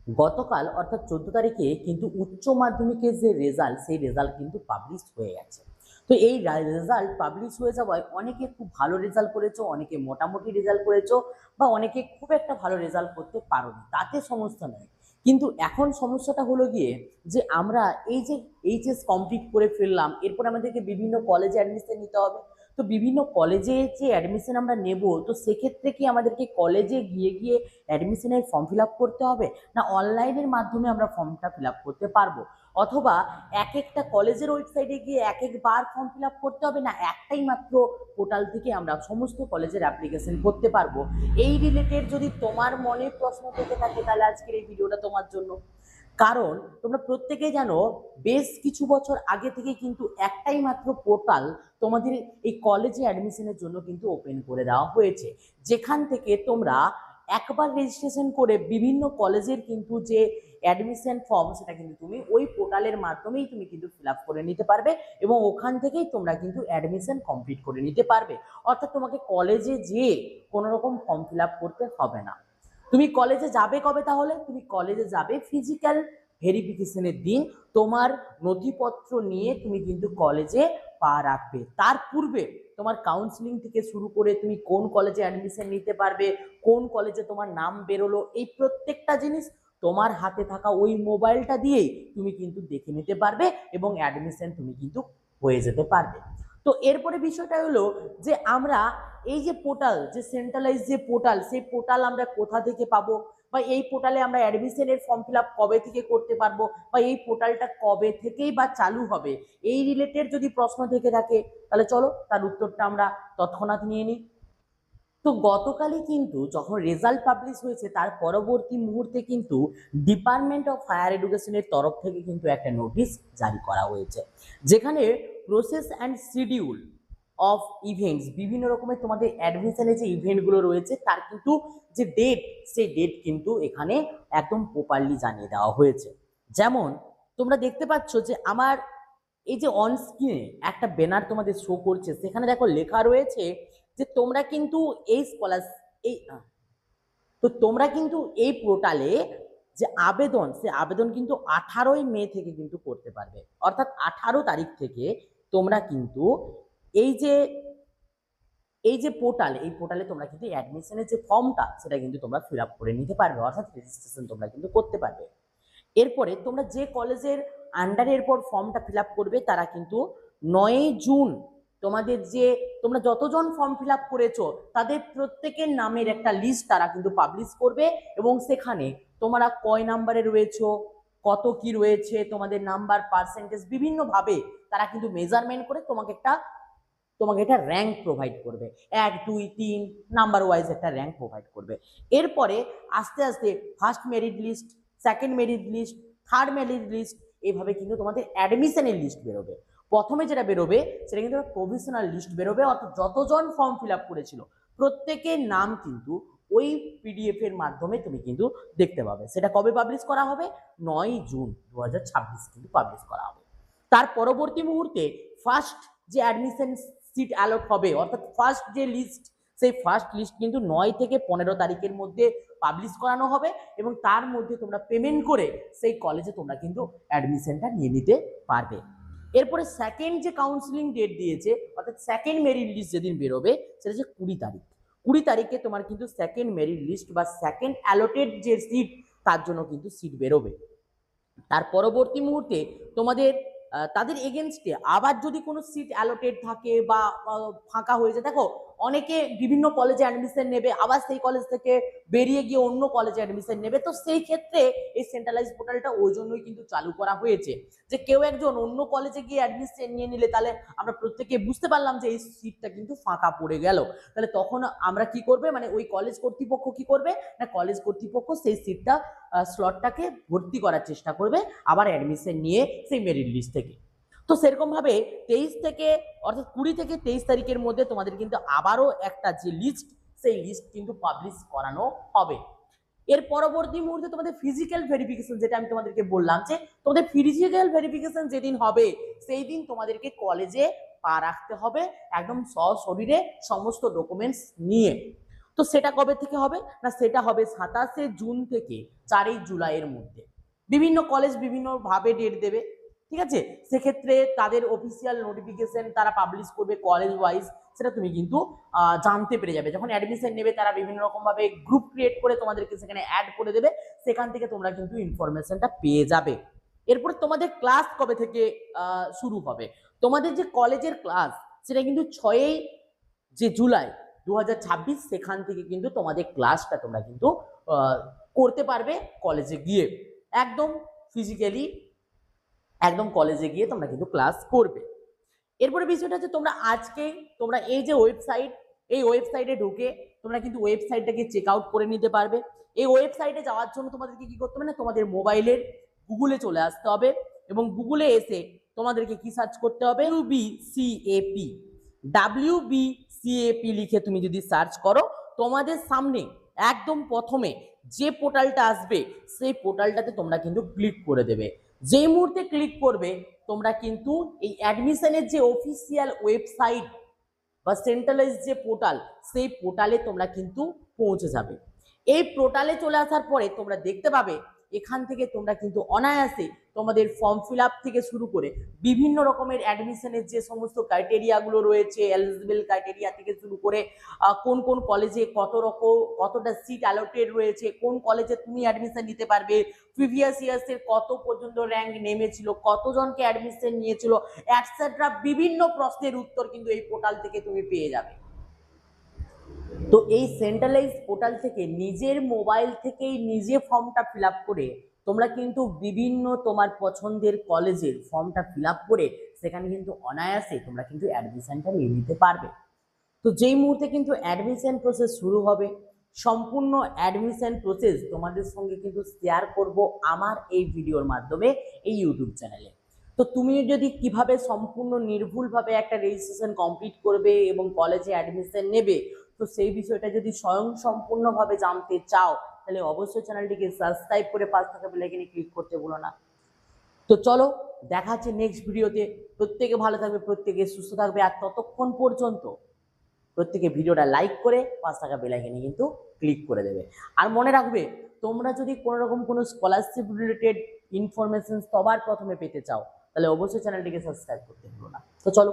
গতকাল অর্থাৎ 14 তারিখে কিন্তু উচ্চ মাধ্যমিকের যে রেজাল্ট সেই রেজাল্ট কিন্তু পাবলিশ হয়ে গেছে। তো এই রেজাল্ট পাবলিশ হয়ে যাওয়ায় অনেকে খুব ভালো রেজাল্ট করেছো, অনেকে মোটামুটি রেজাল্ট করেছো, বা অনেকে খুব একটা ভালো রেজাল্ট করতে পারোনি, তাতে সমস্যা নয়। কিন্তু এখন সমস্যাটা হলো গিয়ে যে আমরা এই যে এইচএস কমপ্লিট করে ফেললাম, এরপর আমাদেরকে বিভিন্ন কলেজে অ্যাডমিশন নিতে হবে। তো বিভিন্ন কলেজে যে অ্যাডমিশন আমরা নেব, তো সেক্ষেত্রে কি আমাদেরকে কলেজে গিয়ে গিয়ে অ্যাডমিশনের ফর্ম ফিল আপ করতে হবে, না অনলাইনের মাধ্যমে আমরা ফর্মটা ফিল আপ করতে পারবো, অথবা এক একটা কলেজের ওয়েবসাইটে গিয়ে এক একবার ফর্ম ফিল আপ করতে হবে, না একটাই মাত্র পোর্টাল থেকে আমরা সমস্ত কলেজের অ্যাপ্লিকেশন করতে পারবো? এই রিলেটেড যদি তোমার মনে প্রশ্ন থেকে থাকে তাহলে আজকের এই ভিডিওটা তোমার জন্য। কারণ তোমরা প্রত্যেকেই জানো, বেশ কিছু বছর আগে থেকে কিন্তু একটাই মাত্র পোর্টাল তোমাদের এই কলেজে অ্যাডমিশনের জন্য কিন্তু ওপেন করে দেওয়া হয়েছে, যেখান থেকে তোমরা একবার রেজিস্ট্রেশন করে বিভিন্ন কলেজের কিন্তু যে অ্যাডমিশন ফর্ম সেটা কিন্তু তুমি ওই পোর্টালের মাধ্যমেই তুমি কিন্তু ফিল আপ করে নিতে পারবে, এবং ওখান থেকেই তোমরা কিন্তু অ্যাডমিশন কমপ্লিট করে নিতে পারবে। অর্থাৎ তোমাকে কলেজে যেয়ে কোনো রকম ফর্ম ফিল আপ করতে হবে না। তুমি কলেজে যাবে কবে? তাহলে তুমি কলেজে যাবে ফিজিক্যাল ভেরিফিকেশনের দিন। তোমার নথিপত্র নিয়ে তুমি কিন্তু কলেজে পা রাখবে। তার পূর্বে তোমার কাউন্সিলিং থেকে শুরু করে তুমি কোন কলেজে অ্যাডমিশন নিতে পারবে, কোন কলেজে তোমার নাম বেরোলো, এই প্রত্যেকটা জিনিস তোমার হাতে থাকা ওই মোবাইলটা দিয়েই তুমি কিন্তু দেখে নিতে পারবে, এবং অ্যাডমিশন তুমি কিন্তু হয়ে যেতে পারবে। তো এরপরে বিষয়টা হলো যে আমরা এই যে পোর্টাল, যে সেন্ট্রালাইজ যে পোর্টাল, সেই পোর্টাল আমরা কোথা থেকে পাবো, বা এই পোর্টালে আমরা অ্যাডমিশনের ফর্ম ফিল আপ কবে থেকে করতে পারবো, বা এই পোর্টালটা কবে থেকেই বা চালু হবে, এই রিলেটেড যদি প্রশ্ন থেকে থাকে তাহলে চলো তার উত্তরটা আমরা তৎক্ষণাৎ নিয়ে নিই। তো গতকালই কিন্তু যখন রেজাল্ট পাবলিশ হয়েছে তার পরবর্তী মুহূর্তে কিন্তু ডিপার্টমেন্ট অফ হায়ার এডুকেশনের তরফ থেকে কিন্তু একটা নোটিশ জারি করা হয়েছে, যেখানে process and schedule of events, বিভিন্ন রকমের তোমাদের অ্যাডমিশনের যে ইভেন্টগুলো রয়েছে তার কিন্তু যে ডেট, সেই ডেট কিন্তু এখানে একদম প্রপারলি জানিয়ে দেওয়া হয়েছে। যেমন তোমরা দেখতে পাচ্ছ যে আমার এই যে অন স্ক্রিনে একটা ব্যানার তোমাদের শো করছে, সেখানে দেখো লেখা রয়েছে যে তোমরা কিন্তু এই এই তো তোমরা কিন্তু এই পোর্টালে যে আবেদন, সে আবেদন কিন্তু 18 মে থেকে কিন্তু করতে পারবে। অর্থাৎ 18 তারিখ থেকে তোমরা কিন্তু এই যে পোর্টাল, এই পোর্টালে তোমরা কিন্তু অ্যাডমিশনের যে ফর্মটা সেটা কিন্তু তোমরা ফিল আপ করে নিতে পারবে, অর্থাৎ রেজিস্ট্রেশন তোমরা কিন্তু করতে পারবে। এরপরে তোমরা যে কলেজের আন্ডারে এরপর ফর্মটা ফিল আপ করবে তারা কিন্তু 9 জুন তোমাদের যে তোমরা যতজন ফর্ম ফিল আপ করেছো তাদের প্রত্যেকের নামের একটা লিস্ট তারা কিন্তু পাবলিশ করবে, এবং সেখানে তোমরা কয় নাম্বারে রয়েছো, কত কি রয়েছে, তোমাদের নাম্বার পার্সেন্টেজ বিভিন্নভাবে তারা কিন্তু মেজারমেন্ট করে তোমাকে একটা র্যাঙ্ক প্রোভাইড করবে। 1 2 3 নাম্বার ওয়াইজ একটা র্যাঙ্ক প্রোভাইড করবে। এরপরে আস্তে আস্তে first merit list, second merit list, third merit list, এইভাবে কিন্তু তোমাদের অ্যাডমিশনের লিস্ট বেরোবে। প্রথমে যেটা বেরোবে সেটা কিন্তু প্রভিশনাল লিস্ট বেরোবে, অর্থাৎ যতজন ফর্ম ফিল আপ করেছিল প্রত্যেকের নাম কিন্তু ওই পিডিএফ এর মাধ্যমে তুমি কিন্তু দেখতে পাবে। সেটা কবে পাবলিশ করা হবে? 9 জুন 2026 কিন্তু পাবলিশ করা হবে। তার পরবর্তী মুহূর্তে ফার্স্ট যে অ্যাডমিশন সিট অ্যালট হবে, অর্থাৎ ফার্স্ট যে লিস্ট, সেই ফার্স্ট লিস্ট কিন্তু 9 থেকে 15 তারিখের মধ্যে পাবলিশ করানো হবে, এবং তার মধ্যে তোমরা পেমেন্ট করে সেই কলেজে তোমরা কিন্তু অ্যাডমিশনটা নিয়ে নিতে পারবে। এরপরে সেকেন্ড যে কাউন্সিলিং ডেট দিয়েছে, অর্থাৎ সেকেন্ড মেরিট লিস্ট যেদিন বেরোবে সেটা হচ্ছে 20 তারিখ। 20 তারিখে তোমার কিন্তু সেকেন্ড মেরিট লিস্ট বা সেকেন্ড অ্যালোটেড যে সিট তার জন্য কিন্তু সিট বেরোবে। তার পরবর্তী মুহূর্তে তোমাদের তাদের এগেনস্টে আবার যদি কোনো সিট অ্যালোটেড থাকে বা ফাঁকা হয়ে যায়, দেখো অনেকে বিভিন্ন কলেজে অ্যাডমিশন নেবে, আবার সেই কলেজ থেকে বেরিয়ে গিয়ে অন্য কলেজে অ্যাডমিশন নেবে। তো সেই ক্ষেত্রে এই সেন্ট্রালাইজ পোর্টালটা ওই জন্যই কিন্তু চালু করা হয়েছে, যে কেউ একজন অন্য কলেজে গিয়ে অ্যাডমিশন নিয়ে নিলে তাহলে আমরা প্রত্যেকে বুঝতে পারলাম যে এই সিটটা কিন্তু ফাঁকা পড়ে গেল, তাহলে তখন আমরা কি করবে, মানে ওই কলেজ কর্তৃপক্ষ কি করবে, না কলেজ কর্তৃপক্ষ সেই সিটটা স্লটটাকে ভর্তি করার চেষ্টা করবে আবার অ্যাডমিশন নিয়ে সেই মেরিট লিস্ট থেকে। তো সেরকম ভাবে 23 থেকে অর্থাৎ 20 থেকে 23 তারিখের মধ্যে তোমাদের কিন্তু আবারও একটা যে লিস্ট, সেই লিস্ট কিন্তু পাবলিশ করানো হবে। এর পরবর্তী মুহূর্তে তোমাদের ফিজিক্যাল ভেরিফিকেশন, যেটা আমি তোমাদেরকে বললাম যে তোমাদের ফিজিক্যাল ভেরিফিকেশন যেদিন হবে সেই দিন তোমাদেরকে কলেজে পা রাখতে হবে একদম সশরীরে সমস্ত ডকুমেন্টস নিয়ে। তো সেটা কবে থেকে হবে না, সেটা হবে 27শে জুন থেকে 4ই জুলাইয়ের মধ্যে। বিভিন্ন কলেজ বিভিন্নভাবে ডেট দেবে, ঠিক আছে। সেক্ষেত্রে তাদের অফিসিয়াল নোটিফিকেশন তারা পাবলিশ করবে কলেজ ওয়াইজ, সেটা তুমি কিন্তু জানতে পেরে যাবে। যখন অ্যাডমিশন নেবে তারা বিভিন্ন রকম ভাবে গ্রুপ ক্রিয়েট করে তোমাদেরকে সেখানে অ্যাড করে দেবে, সেখান থেকে তোমরা কিন্তু ইনফরমেশনটা পেয়ে যাবে। এরপর তোমাদের ক্লাস কবে থেকে শুরু হবে, তোমাদের যে কলেজের ক্লাস সেটা কিন্তু 6ই যে জুলাই 2026 সেখান থেকে কিন্তু তোমাদের ক্লাসটা তোমরা কিন্তু করতে পারবে কলেজে গিয়ে, একদম ফিজিক্যালি একদম কলেজে গিয়ে তোমরা কিন্তু ক্লাস করবে। এরপরে বিষয়টা হচ্ছে তোমরা এই যে ওয়েবসাইট, এই ওয়েবসাইটে ঢুকে তোমরা কিন্তু ওয়েবসাইটটাকে চেক আউট করে নিতে পারবে। এই ওয়েবসাইটে যাওয়ার জন্য তোমাদেরকে কি করতে হবে না, তোমাদের মোবাইলের গুগলে চলে আসতে হবে এবং গুগলে এসে তোমাদেরকে কি সার্চ করতে হবে, WBCAP লিখে তুমি যদি সার্চ করো, তোমাদের সামনে একদম প্রথমে যে পোর্টালটা আসবে সেই পোর্টালটাতে তোমরা কিন্তু ক্লিক করে দেবে। যেই মুহূর্তে ক্লিক করবে তোমরা কিন্তু এই অ্যাডমিশনের যে অফিসিয়াল ওয়েবসাইট বা সেন্ট্রালাইজ যে পোর্টাল, সেই পোর্টালে তোমরা কিন্তু পৌঁছে যাবে। এই পোর্টালে চলে আসার পরে তোমরা দেখতে পাবে এখান থেকে তোমরা কিন্তু অনায়াসে তোমাদের ফর্ম ফিল আপ থেকে শুরু করে বিভিন্ন রকমের অ্যাডমিশনের যে সমস্ত ক্রাইটেরিয়াগুলো রয়েছে, এলিজিবল ক্রাইটেরিয়া থেকে শুরু করে কোন কোন কলেজে কতটা সিট অ্যালোটেড রয়েছে, কোন কলেজে তুমি অ্যাডমিশন নিতে পারবে, প্রিভিয়াস ইয়ার্সের কত পর্যন্ত র্যাঙ্ক নেমেছিল, কতজনকে অ্যাডমিশন নিয়েছিল, অ্যাটসেট্রা বিভিন্ন প্রশ্নের উত্তর কিন্তু এই পোর্টাল থেকে তুমি পেয়ে যাবে। তো এই সেন্ট্রালাইজ পোর্টাল থেকে নিজের মোবাইল থেকেই নিজে ফর্মটা ফিল আপ করে তোমরা কিন্তু বিভিন্ন তোমার পছন্দের কলেজের ফর্মটা ফিল আপ করে সেখানে কিন্তু অনায়াসে তোমরা কিন্তু অ্যাডমিশনটা নিয়ে নিতে পারবে। তো যেই মুহূর্তে কিন্তু অ্যাডমিশন প্রসেস শুরু হবে, সম্পূর্ণ অ্যাডমিশন প্রসেস তোমাদের সঙ্গে কিন্তু শেয়ার করব আমার এই ভিডিওর মাধ্যমে এই ইউটিউব চ্যানেলে। তো তুমি যদি কিভাবে সম্পূর্ণ নির্ভুলভাবে একটা রেজিস্ট্রেশন কমপ্লিট করবে এবং কলেজে অ্যাডমিশন নেবে, তো সেই বিষয়টা যদি স্বয়ং সম্পূর্ণভাবে জানতে চাও তাহলে অবশ্যই চ্যানেলটিকে সাবস্ক্রাইব করে পাশে থাকা বেল আইকনে ক্লিক করতে ভুলো না। তো চলো দেখা হচ্ছে নেক্সট ভিডিওতে। প্রত্যেকে ভালো থাকবে, প্রত্যেকে সুস্থ থাকবে, আর ততক্ষণ পর্যন্ত প্রত্যেকে ভিডিওটা লাইক করে পাশে থাকা বেল আইকনে কিন্তু ক্লিক করে দেবে। আর মনে রাখবে, তোমরা যদি কোনো রকম কোনো স্কলারশিপ রিলেটেড ইনফরমেশন সবার প্রথমে পেতে চাও তাহলে অবশ্যই চ্যানেলটিকে সাবস্ক্রাইব করতে ভুলো না। তো চলো।